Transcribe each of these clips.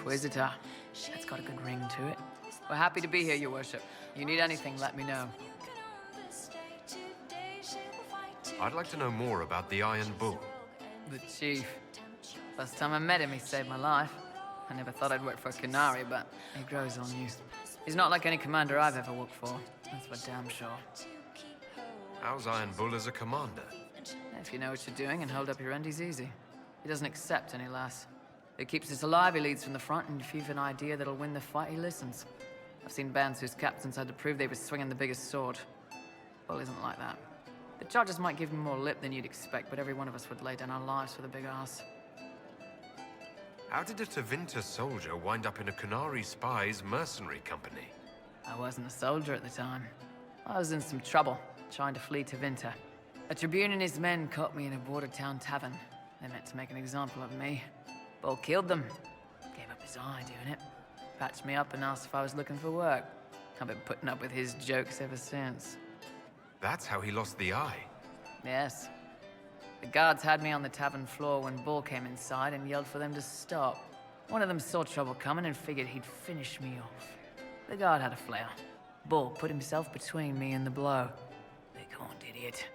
Inquisitor. It's got a good ring to it. We're happy to be here, your worship. You need anything, let me know. I'd like to know more about the Iron Bull. The chief. First time I met him, he saved my life. I never thought I'd work for a Qunari, but he grows on you. He's not like any commander I've ever worked for. That's for damn sure. How's Iron Bull as a commander? If you know what you're doing and hold up your end, he's easy. He doesn't accept any less. He keeps us alive, he leads from the front, and if you've an idea that'll win the fight, he listens. I've seen bands whose captains had to prove they were swinging the biggest sword. Bull isn't like that. The charges might give him more lip than you'd expect, but every one of us would lay down our lives for the big ass. How did a Tevinter soldier wind up in a Qunari spy's mercenary company? I wasn't a soldier at the time. I was in some trouble, trying to flee to Tevinter. A Tribune and his men caught me in a border town tavern. They meant to make an example of me. Bull killed them. Gave up his eye doing it. Patched me up and asked if I was looking for work. I've been putting up with his jokes ever since. That's how he lost the eye. Yes. The guards had me on the tavern floor when Bull came inside and yelled for them to stop. One of them saw trouble coming and figured he'd finish me off. The guard had a flare. Bull put himself between me and the blow. Big-horned idiot.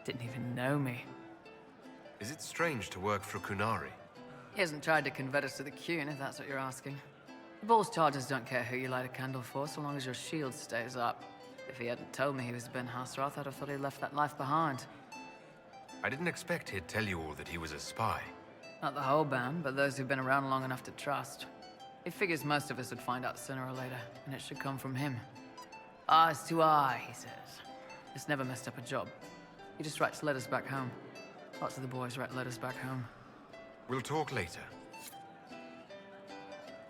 Didn't even know me. Is it strange to work for Qunari? He hasn't tried to convert us to the Qun, if that's what you're asking. The Bull's charges don't care who you light a candle for, so long as your shield stays up. If he hadn't told me he was Ben Hasrath, I'd have thought he'd left that life behind. I didn't expect he'd tell you all that he was a spy. Not the whole band, but those who've been around long enough to trust. He figures most of us would find out sooner or later, and it should come from him. Eyes to eye, he says. It's never messed up a job. He just writes letters back home. Lots of the boys write letters back home. We'll talk later.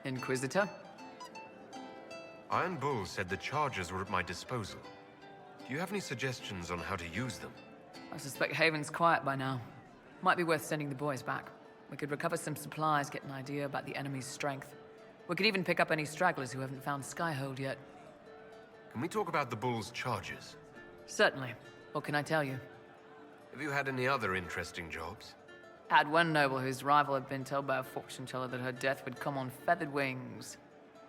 Inquisitor? Iron Bull said the charges were at my disposal. Do you have any suggestions on how to use them? I suspect Haven's quiet by now. Might be worth sending the boys back. We could recover some supplies, get an idea about the enemy's strength. We could even pick up any stragglers who haven't found Skyhold yet. Can we talk about the Bull's charges? Certainly. What can I tell you? Have you had any other interesting jobs? Had one noble whose rival had been told by a fortune teller that her death would come on feathered wings.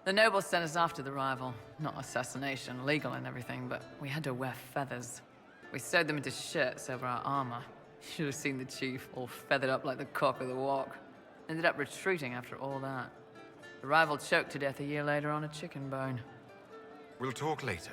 The noble sent us after the rival. Not assassination, legal and everything, but we had to wear feathers. We sewed them into shirts over our armor. Should have seen the chief, all feathered up like the cock of the walk. Ended up retreating after all that. The rival choked to death a year later on a chicken bone. We'll talk later.